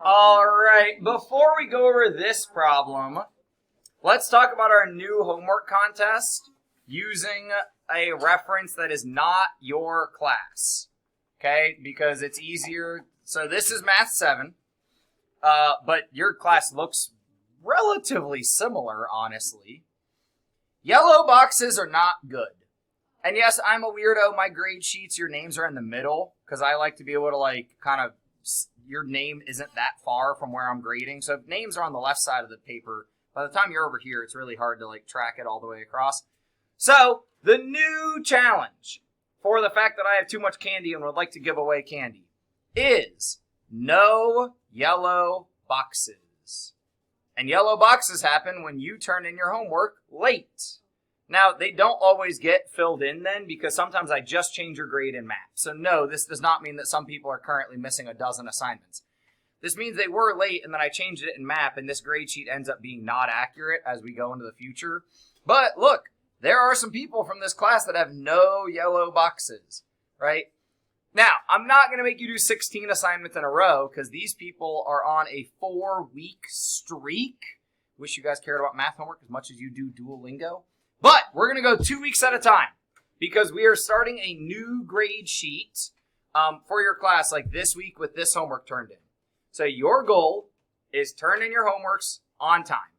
All right, before we go over this problem, let's talk about our new homework contest using a reference that is not your class, okay? Because it's easier. So this is Math 7, but your class looks relatively similar, honestly. Yellow boxes are not good. And yes, I'm a weirdo. My grade sheets, your names are in the middle because I like to be able to like kind of, your name isn't that far from where I'm grading. So if names are on the left side of the paper, by the time you're over here, it's really hard to like track it all the way across. So the new challenge for the fact that I have too much candy and would like to give away candy is no yellow boxes. And yellow boxes happen when you turn in your homework late. Now, they don't always get filled in then because sometimes I just change your grade in math. So no, this does not mean that some people are currently missing a dozen assignments. This means they were late and then I changed it in map and this grade sheet ends up being not accurate as we go into the future. But look, there are some people from this class that have no yellow boxes, right? Now, I'm not going to make you do 16 assignments in a row because these people are on a 4-week streak. Wish you guys cared about math homework as much as you do Duolingo. But we're going to go 2 weeks at a time because we are starting a new grade sheet for your class like this week with this homework turned in. So your goal is turn in your homeworks on time,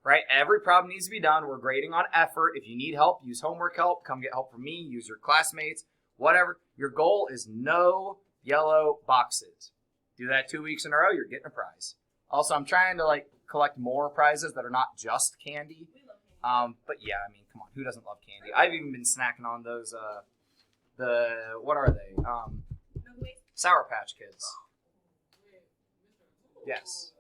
right? Every problem needs to be done. We're grading on effort. If you need help, use homework help. Come get help from me. Use your classmates, whatever. Your goal is no yellow boxes. Do that 2 weeks in a row, you're getting a prize. Also, I'm trying to like collect more prizes that are not just candy. But yeah, I mean, come on, who doesn't love candy? I've even been snacking on those, what are they? Sour Patch Kids. Yes.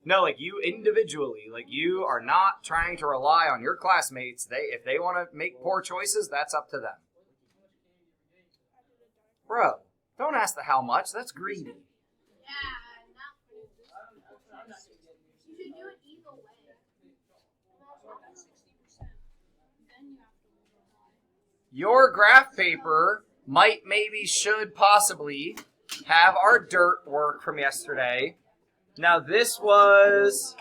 No, like you individually, like you are not trying to rely on your classmates. If they want to make poor choices, that's up to them. Bro, don't ask the how much, that's greedy. Your graph paper might, maybe, should, possibly have our dirt work from yesterday. Now this was,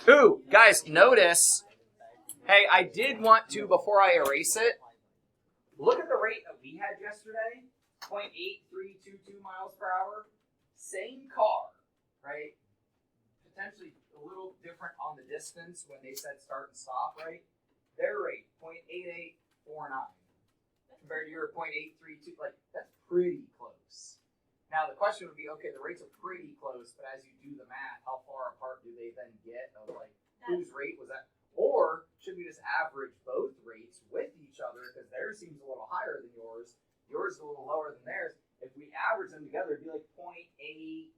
ooh, guys, notice, hey, I did want to, before I erase it, look at the rate that we had yesterday, 0.8322 miles per hour. Same car, right? Potentially a little different on the distance when they said start and stop, right? Their rate, 0.8849. Compared to your 0.832, like, that's pretty close. Now, the question would be, okay, the rates are pretty close, but as you do the math, how far apart do they then get of, like, whose rate was that? Or should we just average both rates with each other, because theirs seems a little higher than yours, yours is a little lower than theirs. If we average them together, it'd be like 0.85,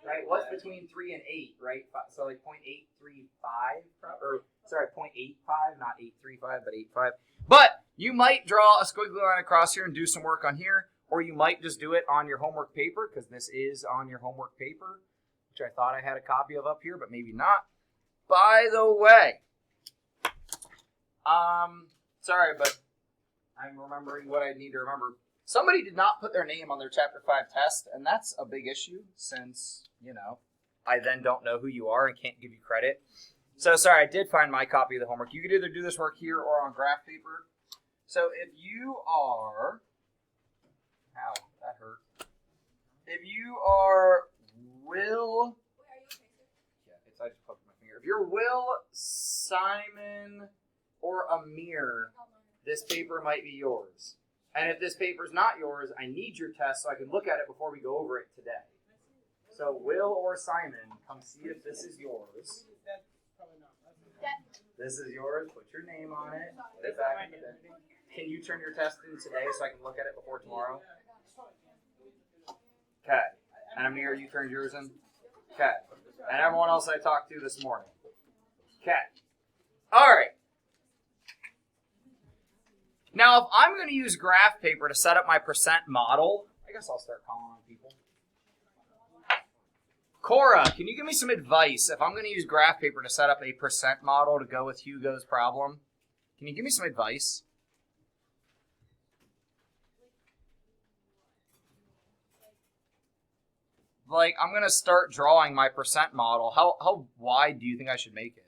right? What's between 3 and 8, right? So, like, 0.835, or, sorry, 0.85, not 835, but 85. But you might draw a squiggly line across here and do some work on here, or you might just do it on your homework paper, because this is on your homework paper, which I thought I had a copy of up here, but maybe not. By the way, sorry, but I'm remembering what I need to remember. Somebody did not put their name on their Chapter 5 test, and that's a big issue since, you know, I then don't know who you are and can't give you credit. So, sorry, I did find my copy of the homework. You could either do this work here or on graph paper. So, if you are... Ow, that hurt. If you are Will... Yeah, I just poked my finger. If you're Will, Simon, or Amir, this paper might be yours. And if this paper's not yours, I need your test so I can look at it before we go over it today. So, Will or Simon, come see if this is yours. This is yours. Put your name on it. Put it back in the bin. Can you turn your test in today so I can look at it before tomorrow? Okay. And Amir, you turned yours in? Okay. And everyone else I talked to this morning? Okay. All right. Now, if I'm going to use graph paper to set up my percent model, I guess I'll start calling on people. Cora, can you give me some advice if I'm going to use graph paper to set up a percent model to go with Hugo's problem? Can you give me some advice? like, I'm going to start drawing my percent model. How wide do you think I should make it?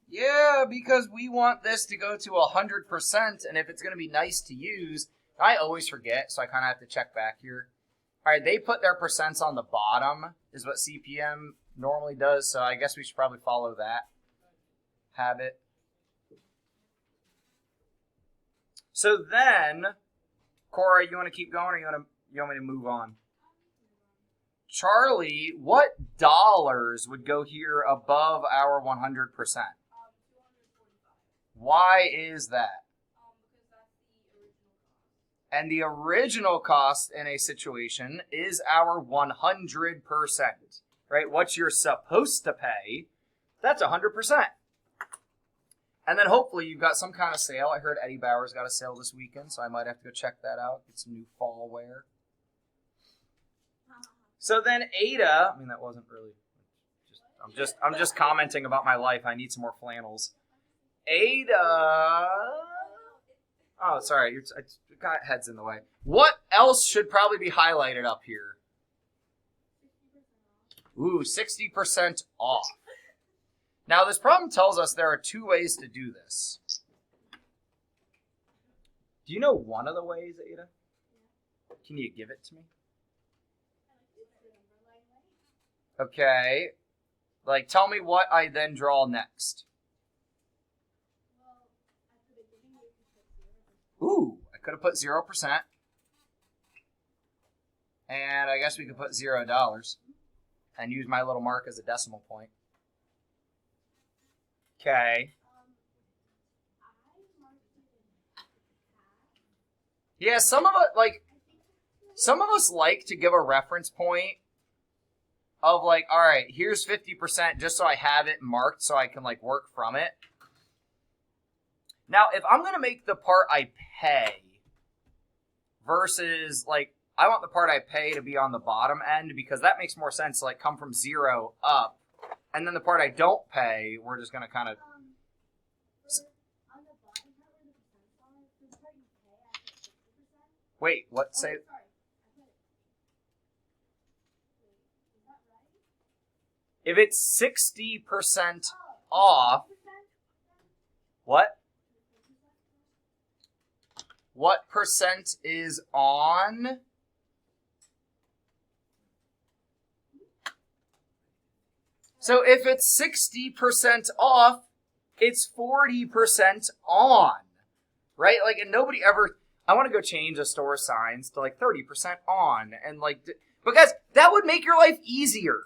Yeah, because we want this to go to 100%, and if it's going to be nice to use, I always forget, so I kind of have to check back here. All right, they put their percents on the bottom, is what CPM normally does, so I guess we should probably follow that habit. So then, Cora, you want to keep going, or you want me to move on? Charlie, what dollars would go here above our 100%? Why is that? And the original cost in a situation is our 100%, right? What you're supposed to pay, that's 100%. And then hopefully you've got some kind of sale. I heard Eddie Bauer's got a sale this weekend, so I might have to go check that out, get some new fall wear. So then Ada, I mean, that wasn't really, I'm just commenting about my life. I need some more flannels. Ada, oh, sorry, I got heads in the way. What else should probably be highlighted up here? Ooh, 60% off. Now, this problem tells us there are two ways to do this. Do you know one of the ways, Ada? Can you give it to me? Okay. Like, tell me what I then draw next. Ooh, I could have put 0%. And I guess we could put $0 and use my little mark as a decimal point. Okay. Yeah, some of us like to give a reference point of like, all right, here's 50% just so I have it marked so I can like work from it. Now, if I'm going to make the part I pay versus, like, I want the part I pay to be on the bottom end because that makes more sense to, like, come from 0 up. And then the part I don't pay, we're just going to kind of... Wait, what? Say... If it's 60% off... What? What percent is on? So if it's 60% off, it's 40% on, right? Like, and nobody ever, I want to go change the store signs to like 30% on, and like, because that would make your life easier.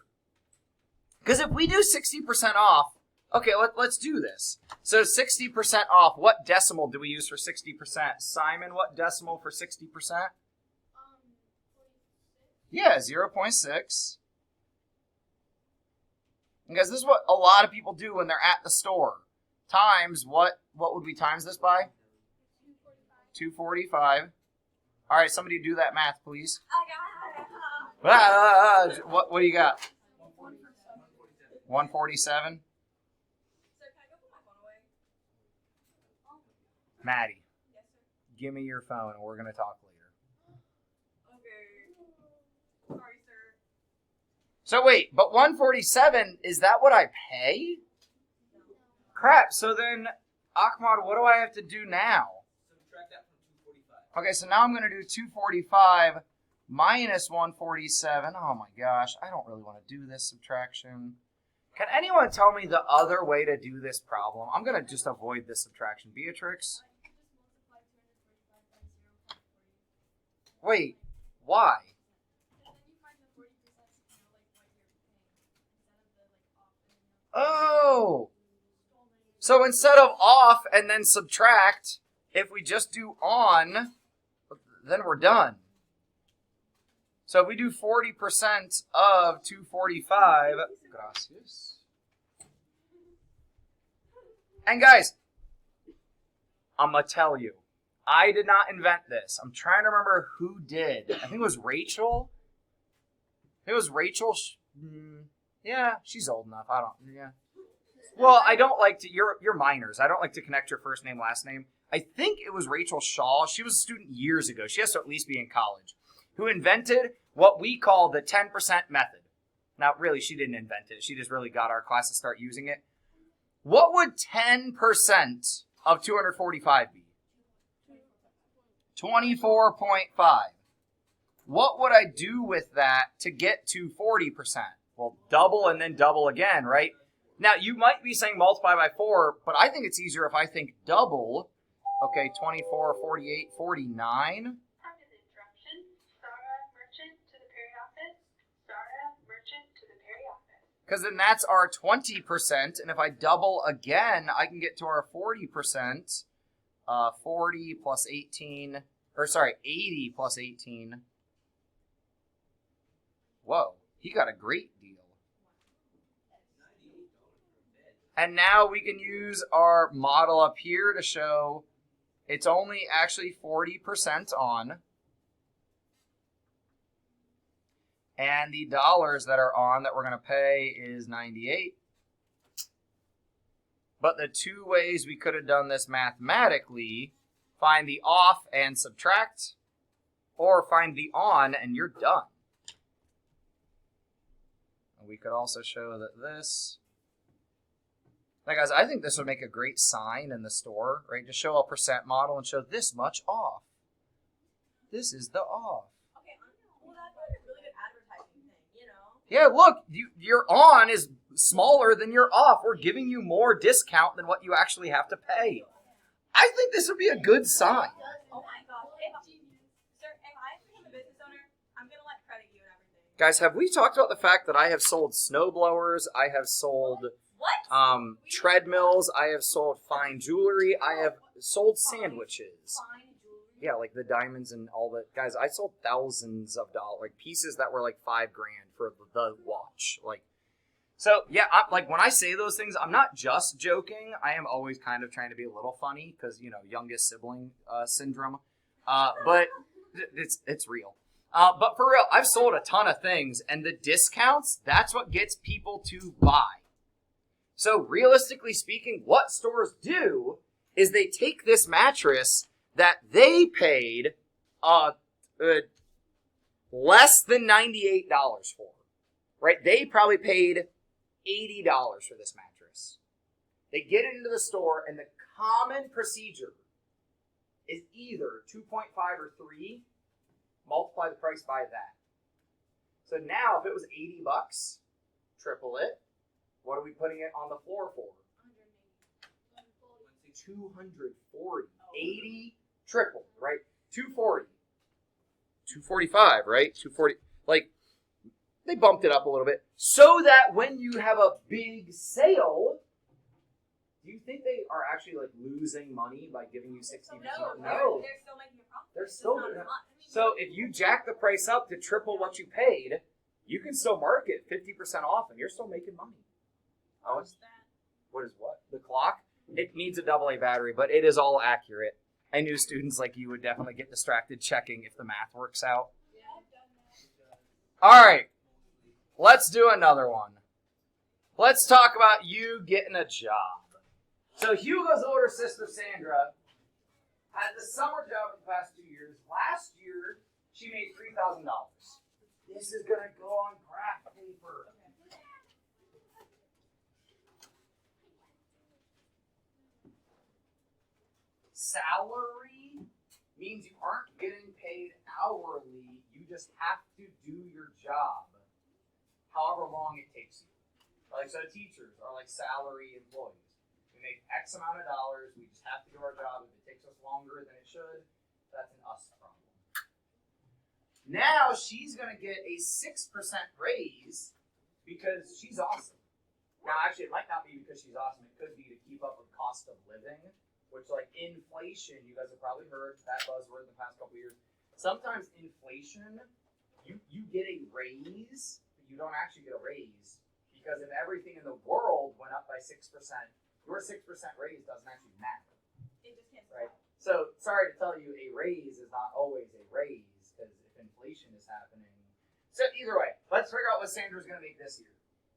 Because if we do 60% off, okay, let's do this. So 60% off, what decimal do we use for 60%? Simon, what decimal for 60%? Yeah, 0.6. Because this is what a lot of people do when they're at the store. Times, what would we times this by? 245. All right, somebody do that math, please. What do you got? 147. Maddie, give me your phone and we're going to talk later. Okay. Sorry, sir. So wait, but 147, is that what I pay? No. Crap, so then, Ahmad, what do I have to do now? Subtract that from 245. Okay, so now I'm going to do 245 minus 147. Oh my gosh, I don't really want to do this subtraction. Can anyone tell me the other way to do this problem? I'm going to just avoid this subtraction. Beatrix? Wait, why? Oh! So instead of off and then subtract, if we just do on, then we're done. So if we do 40% of 245, gracias. And guys, I'm going to tell you, I did not invent this. I'm trying to remember who did. I think it was Rachel. It was Rachel. Yeah, she's old enough. Yeah. Well, I don't like to. You're minors. I don't like to connect your first name, last name. I think it was Rachel Shaw. She was a student years ago. She has to at least be in college. Who invented what we call the 10% method. Now, really, she didn't invent it. She just really got our class to start using it. What would 10% of 245 be? 24.5. What would I do with that to get to 40%? Well, double and then double again, right? Now, you might be saying multiply by 4, but I think it's easier if I think double. Okay, 24, 48, 49. Pardon the interruption. Sarah Merchant to the Perry office. Sarah Merchant to the Perry office. Because then that's our 20%, and if I double again, I can get to our 40%. 40 plus 18, or sorry, 80 plus 18. Whoa, he got a great deal. And now we can use our model up here to show it's only actually 40% on. And the dollars that are on that we're going to pay is 98. But the two ways we could have done this mathematically, find the off and subtract, or find the on and you're done. And we could also show that this... Now, guys, I think this would make a great sign in the store, right? To show a percent model and show this much off. This is the off. Okay, well, that's like a really good advertising thing, you know? Yeah, look, your on is smaller than your off. We're giving you more discount than what you actually have to pay. I think this would be a good sign. Oh my gosh. Sir, if I become a business owner, I'm going to let credit you and everything. Guys, have we talked about the fact that I have sold snow blowers? I have sold What? treadmills. I have sold fine jewelry. I have sold sandwiches. Fine jewelry. Yeah, like the diamonds and all the guys. I sold thousands of dollars, like pieces that were like $5,000 for the watch. Like, so yeah, like when I say those things, I'm not just joking. I am always kind of trying to be a little funny because youngest sibling syndrome. But it's real. But for real, I've sold a ton of things, and the discounts, that's what gets people to buy. So realistically speaking, what stores do is they take this mattress that they paid less than $98 for, right? They probably paid $80 for this mattress. They get it into the store, and the common procedure is either 2.5 or 3, multiply the price by that. So now, if it was $80, triple it. What are we putting it on the floor for? 240. 80 triple, right? 240. 245, right? 240. Like, they bumped it up a little bit so that when you have a big sale, do you think they are actually like losing money by giving you 60%? No. They're still making a profit. They're It's still just not doing as it. much. So if you jack the price up to triple what you paid, you can still market 50% off and you're still making money. Oh, it's, what is what? The clock? It needs a AA battery, but it is all accurate. I knew students like you would definitely get distracted checking if the math works out. All right, let's do another one. Let's talk about you getting a job. So Hugo's older sister, Sandra, had the summer job for the past 2 years. Last year, she made $3,000. This is going to go on graph paper. Salary means you aren't getting paid hourly. You just have to do your job however long it takes you. Like, so teachers are like salary employees. We make X amount of dollars. We just have to do our job. If it takes us longer than it should, that's an us problem. Now she's going to get a 6% raise because she's awesome. Now, actually, it might not be because she's awesome. It could be to keep up with cost of living. Which, like, inflation, you guys have probably heard that buzzword in the past couple of years. Sometimes inflation, you get a raise, but you don't actually get a raise because if everything in the world went up by 6%, your 6% raise doesn't actually matter. It just can't Right? So, sorry to tell you, a raise is not always a raise because if inflation is happening. So, either way, let's figure out what Sandra's going to make this year.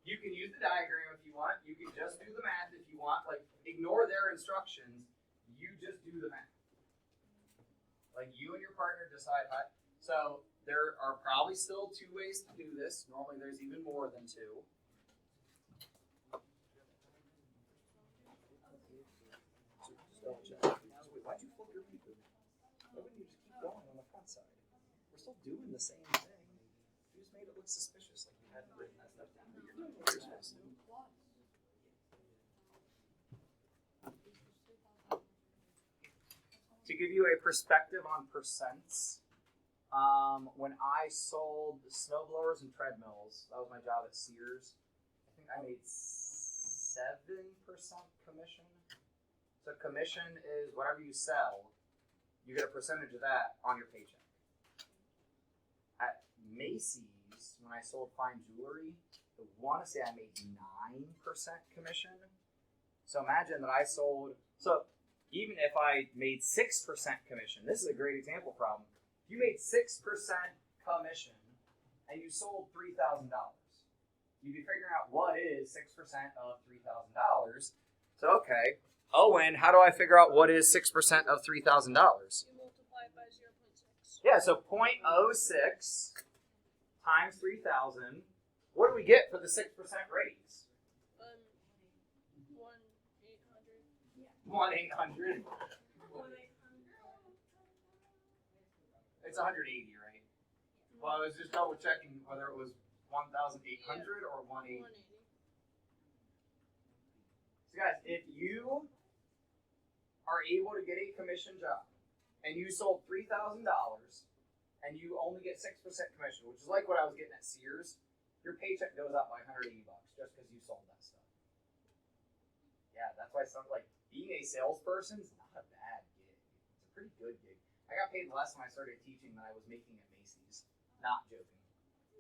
You can use the diagram if you want. You can just do the math if you want. Like, ignore their instructions. You just do the math. Like, you and your partner decide how. So, there are probably still 2 ways to do this. Normally, there's even more than 2. Just double check. Wait, why'd you flip your paper? Why wouldn't you just keep going on the front side? We're still doing the same thing. You just made it look suspicious, like you hadn't written that stuff down. You're doing what you're supposed to do. To give you a perspective on percents, when I sold snowblowers and treadmills, that was my job at Sears. I think I made 7% commission. So commission is whatever you sell, you get a percentage of that on your paycheck. At Macy's, when I sold fine jewelry, I want to say I made 9% commission. So imagine that I sold, so even if I made 6% commission, this is a great example problem. If you made 6% commission and you sold $3,000, you'd be figuring out what is 6% of $3,000. So, okay, Owen, how do I figure out what is 6% of $3,000? You multiply it by 0.6. Yeah, so 0.06 times 3,000. What do we get for the 6% raise? 1,800. 1,800. It's 180, right? Well, I was just double checking whether it was 1,800 or 180. 180. So guys, if you are able to get a commission job and you sold $3,000 and you only get 6% commission, which is like what I was getting at Sears, your paycheck goes up by $180 just because you sold that stuff. Yeah, that's why being a salesperson is not a bad gig. It's a pretty good gig. I got paid less when I started teaching than I was making at Macy's. Not joking.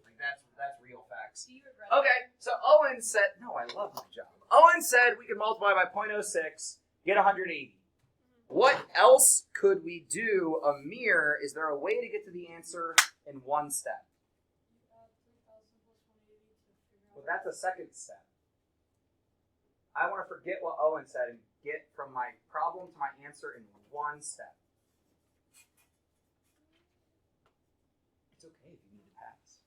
Like that's real facts. Do you regret Okay, so Owen said, no, I love my job. Owen said we could multiply by 0.06, get 180. What else could we do, Amir? Is there a way to get to the answer in one step? Well, that's a second step. I want to forget what Owen said and get from my problem to my answer in one step. It's okay if you need to pass.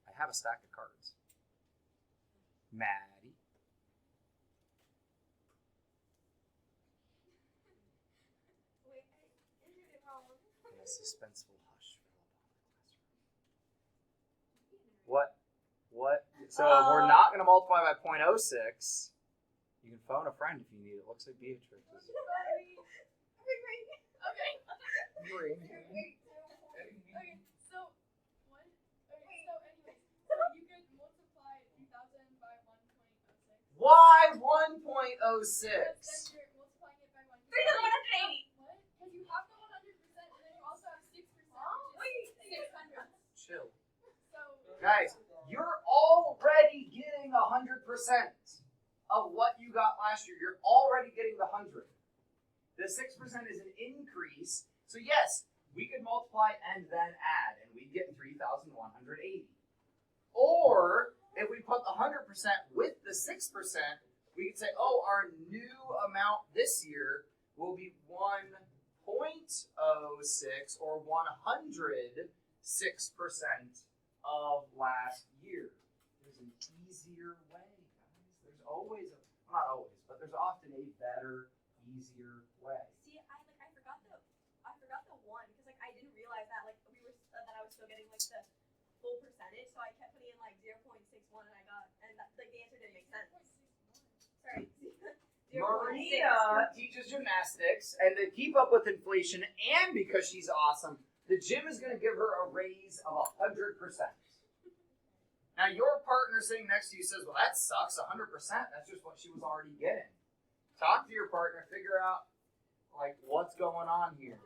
I have a stack of cards. Maddie. Wait, is it wrong? And a suspenseful hush fell upon the classroom. What? So if we're not going to multiply by 0.06, you can phone a friend if you need it. Looks like Beatrix is. Okay. Ring. Okay, so what? Okay, so anyways, so you could multiply 3,000 by 1.06. Why 1.06? Because then you're multiplying it by 1. 3,180. What? Because you have the 100% and then you also have 6%. Wait. 600. Chill. So Guys, you're already getting 100% of what you got last year. You're already getting the 100. The 6% is an increase. So yes, we could multiply and then add, and we'd get 3,180. Or if we put the 100% with the 6%, we could say, oh, our new amount this year will be 1.06 or 106% of last year. There's an easier way, guys. There's always not always, but there's often a better, easier way. See, I forgot the one because I didn't realize that that I was still getting the full percentage, so I kept putting in 0.61 and the answer didn't make sense. Sorry. Marina teaches gymnastics, and to keep up with inflation, and because she's awesome, the gym is going to give her a raise of 100%. Now, your partner sitting next to you says, well, that sucks, 100%. That's just what she was already getting. Talk to your partner, figure out, what's going on here.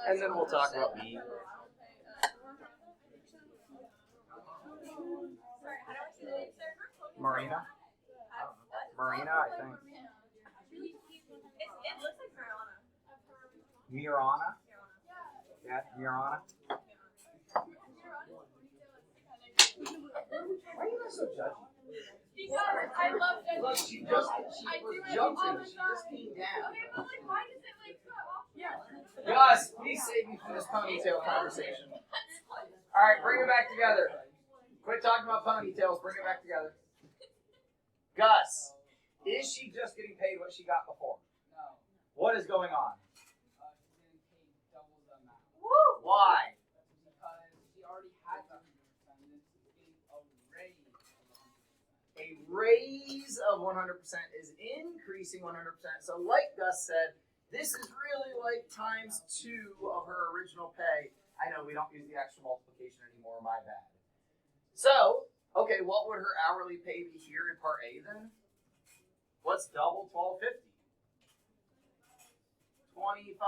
And we'll talk about B. Sorry, how do I say the name, sir? Marina. Marina, I think. It looks like marijuana. Mirana. Yeah, Mirana. Why are you guys so judgy? Because I love that. Look, she I was do it jumping. all the She time. just came down. Okay, but like, why does it like cut off? Yeah. Gus, please save me from this ponytail conversation. All right, bring it back together. Quit talking about ponytails. Bring it back together. Gus, is she just getting paid what she got before? No. What is going on? She's getting paid double the amount. Why? Because she already had the 100%. And it's getting a raise of 100%. A raise of 100% is increasing 100%. So like Gus said, this is really like times 2 of her original pay. I know we don't use the extra multiplication anymore, my bad. So, okay, what would her hourly pay be here in part A then? What's double 1250? 25,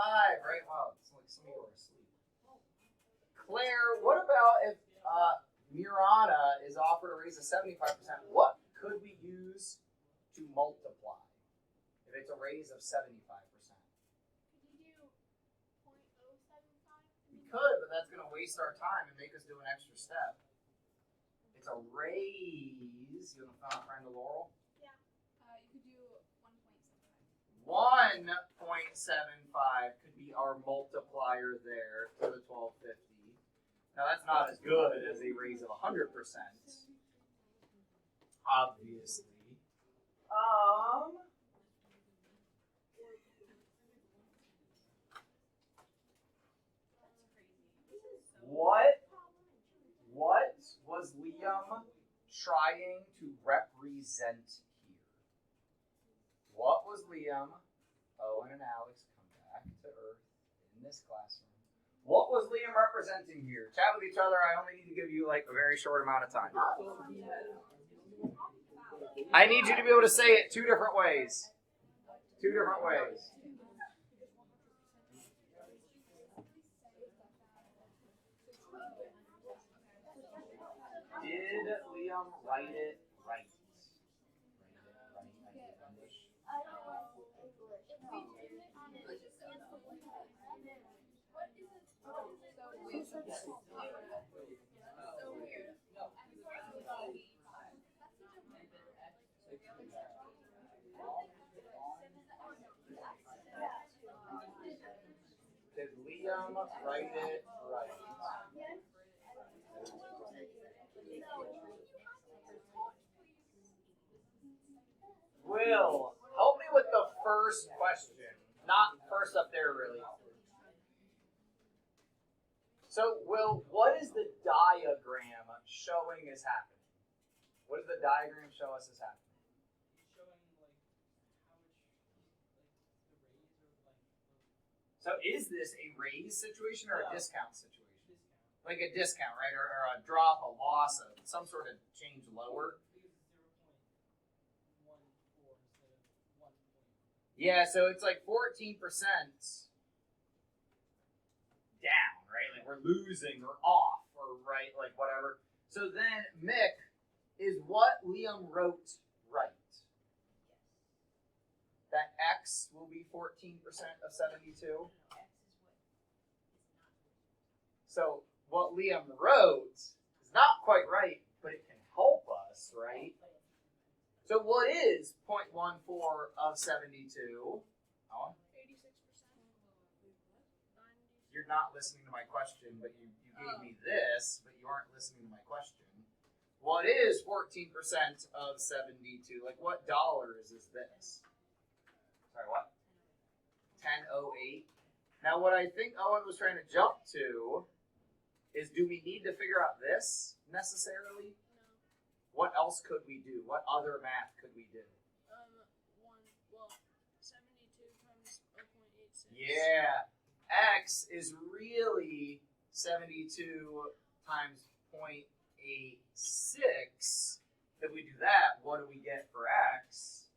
right? Wow, it's like some of you are asleep. Claire, what about if Mirana is offered a raise of 75%? What could we use to multiply if it's a raise of 75%? Could you do 0.075? We could, but that's going to waste our time and make us do an extra step. It's a raise. You want to find the Laurel? You could do 1.75. 1.75 could be our multiplier there to the 1250. Now that's not as good as a raise of 100%. Obviously. What was Liam trying to represent here? What was Liam, Owen and Alex come back to Earth in this classroom? What was Liam representing here? Chat with each other. I only need to give you like a very short amount of time. I need you to be able to say it 2 different ways. 2 different ways. Did Liam write it right? Did Liam write it right? Will, help me with the first question. Not first up there, really. So, Will, what is the diagram showing is happening? What does the diagram show us is happening? It's showing like how much the raise or like. So, is this a raise situation or a discount situation? Discount. Like a discount, right? Or a drop, a loss, some sort of change lower? Because it's 0.14 instead of 1. Yeah, so it's like 14% down, right? Like we're losing or off or right, like whatever. So then Mick is what Liam wrote right. That X will be 14% of 72. So what Liam wrote is not quite right, but it can help us, right? So what is 0.14 of 72? Alan? 86%. You're not listening to my question, but you gave me this, but you aren't listening to my question. What is 14% of 72? Like what dollars is this? Sorry, what? 10.08. Now what I think Owen was trying to jump to is, do we need to figure out this necessarily? What else could we do? What other math could we do? 72 times 0.86. Yeah. X is really 72 times 0.86. If we do that, what do we get for X?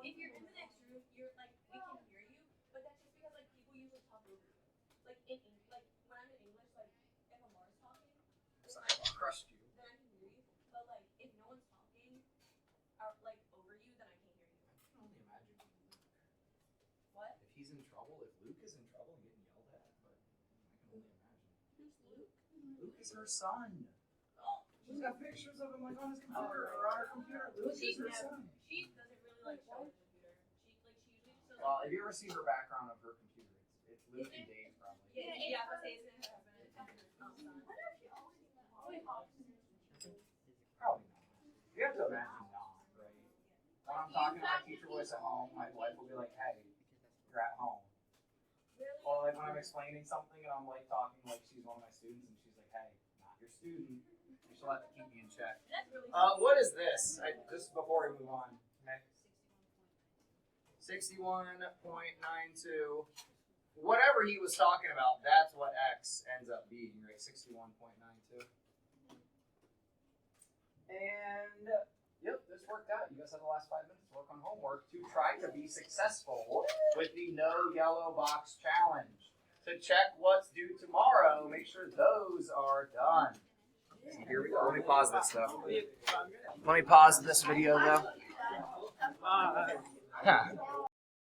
if you're in the next room, you're like we can hear you, but that's just because like people usually talk over you. Like like when I'm in English, like if Amar's talking, I crushed you. then I can hear you. But like if no one's talking, or like over you, then I can't hear you. I can only imagine being Luke. What? If he's in trouble, if Luke is in trouble and getting yelled at, but I can only imagine. Who's Luke? Luke is her son. She's got pictures of him like on his computer or on her computer. Luke is her son. She doesn't really like show the computer. She usually just shows Well, if you ever see her background of her computer, it's Luke and Dave probably. yeah, but say it's her husband and son. Probably not. You have to imagine not, right? When I'm talking to my teacher voice at home, my wife will be like, "Hey, you're at home." Or like when I'm explaining something and I'm like talking like she's one of my students and she's like, "Hey, not your student." She'll have to keep me in check. That's really What is this? Just before we move on. Okay. 61.92. Whatever he was talking about, that's what x ends up being, right? 61.92. And yep, this worked out. You guys had the last 5 minutes to work on homework to try to be successful with the no yellow box challenge. To check what's due tomorrow, make sure those are done. Here we go. Let me pause this though. Let me pause this video though.